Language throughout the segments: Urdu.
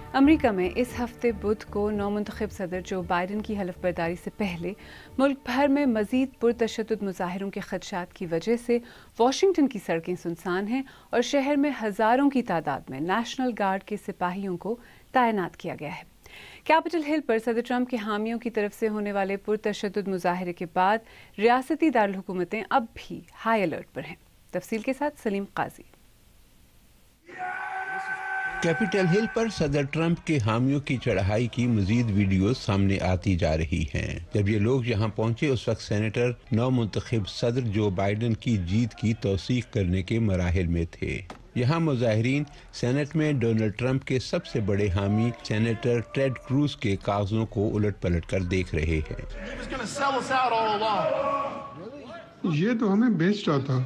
امریکہ میں اس ہفتے بدھ کو نومنتخب صدر جو بائیڈن کی حلف برداری سے پہلے ملک بھر میں مزید پرتشدد مظاہروں کے خدشات کی وجہ سے واشنگٹن کی سڑکیں سنسان ہیں اور شہر میں ہزاروں کی تعداد میں نیشنل گارڈ کے سپاہیوں کو تعینات کیا گیا ہے۔ کیپٹل ہل پر صدر ٹرمپ کے حامیوں کی طرف سے ہونے والے پرتشدد مظاہرے کے بعد ریاستی دارالحکومتیں اب بھی ہائی الرٹ پر ہیں۔ تفصیل کے ساتھ سلیم قاضی۔ کیپٹل ہل پر صدر ٹرمپ کے حامیوں کی چڑھائی کی مزید ویڈیوز سامنے آتی جا رہی ہیں۔ جب یہ لوگ یہاں پہنچے اس وقت سینیٹر نومنتخب صدر جو بائیڈن کی جیت کی توثیق کرنے کے مراحل میں تھے۔ یہاں مظاہرین سینٹ میں ڈونلڈ ٹرمپ کے سب سے بڑے حامی سینیٹر ٹیڈ کروز کے کاغذوں کو الٹ پلٹ کر دیکھ رہے ہیں۔ یہ تو ہمیں بیچ رہا تھا۔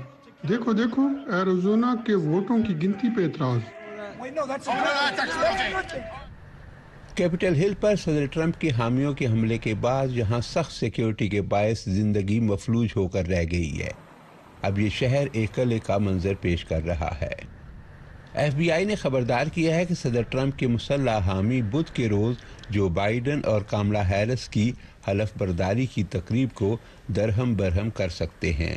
دیکھو دیکھو ایریزونا کے ووٹوں کی گنتی پہ اعتراض۔ کیپٹل ہل پر صدر ٹرمپ کے حامیوں کے حملے کے بعد یہاں سخت سیکیورٹی کے باعث زندگی مفلوج ہو کر رہ گئی ہے۔ اب یہ شہر ایک قلعے کا منظر پیش کر رہا ہے۔ ایف بی آئی نے خبردار کیا ہے کہ صدر ٹرمپ کے مسلح حامی بدھ کے روز جو بائیڈن اور کاملا ہیرس کی حلف برداری کی تقریب کو درہم برہم کر سکتے ہیں۔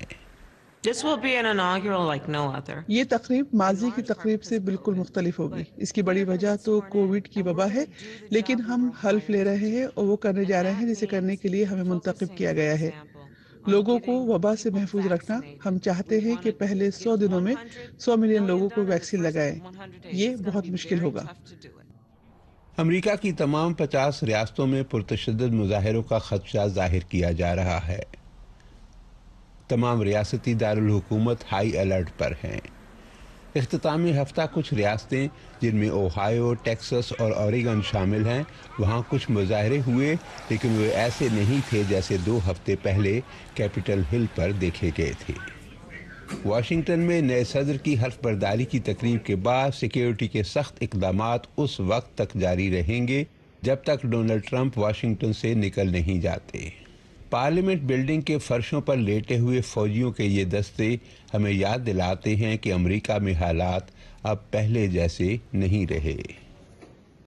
یہ تقریب ماضی کی تقریب سے بالکل مختلف ہوگی۔ اس کی بڑی وجہ تو کووڈ کی وبا ہے، لیکن ہم حلف لے رہے ہیں اور وہ کرنے جا رہے ہیں جسے کرنے کے لیے ہمیں منتخب کیا گیا ہے۔ لوگوں کو وبا سے محفوظ رکھنا۔ ہم چاہتے ہیں کہ پہلے 100 دنوں میں 100 ملین لوگوں کو ویکسین لگائیں۔ یہ بہت مشکل ہوگا۔ امریکہ کی تمام 50 ریاستوں میں پرتشدد مظاہروں کا خدشہ ظاہر کیا جا رہا ہے۔ تمام ریاستی دارالحکومت ہائی الرٹ پر ہیں۔ اختتامی ہفتہ کچھ ریاستیں جن میں اوہایو، ٹیکساس اور اوریگن شامل ہیں، وہاں کچھ مظاہرے ہوئے، لیکن وہ ایسے نہیں تھے جیسے 2 ہفتے پہلے کیپٹل ہل پر دیکھے گئے تھے۔ واشنگٹن میں نئے صدر کی حلف برداری کی تقریب کے بعد سیکیورٹی کے سخت اقدامات اس وقت تک جاری رہیں گے جب تک ڈونلڈ ٹرمپ واشنگٹن سے نکل نہیں جاتے۔ پارلیمنٹ بلڈنگ کے فرشوں پر لیٹے ہوئے فوجیوں کے یہ دستے ہمیں یاد دلاتے ہیں کہ امریکہ میں حالات اب پہلے جیسے نہیں رہے۔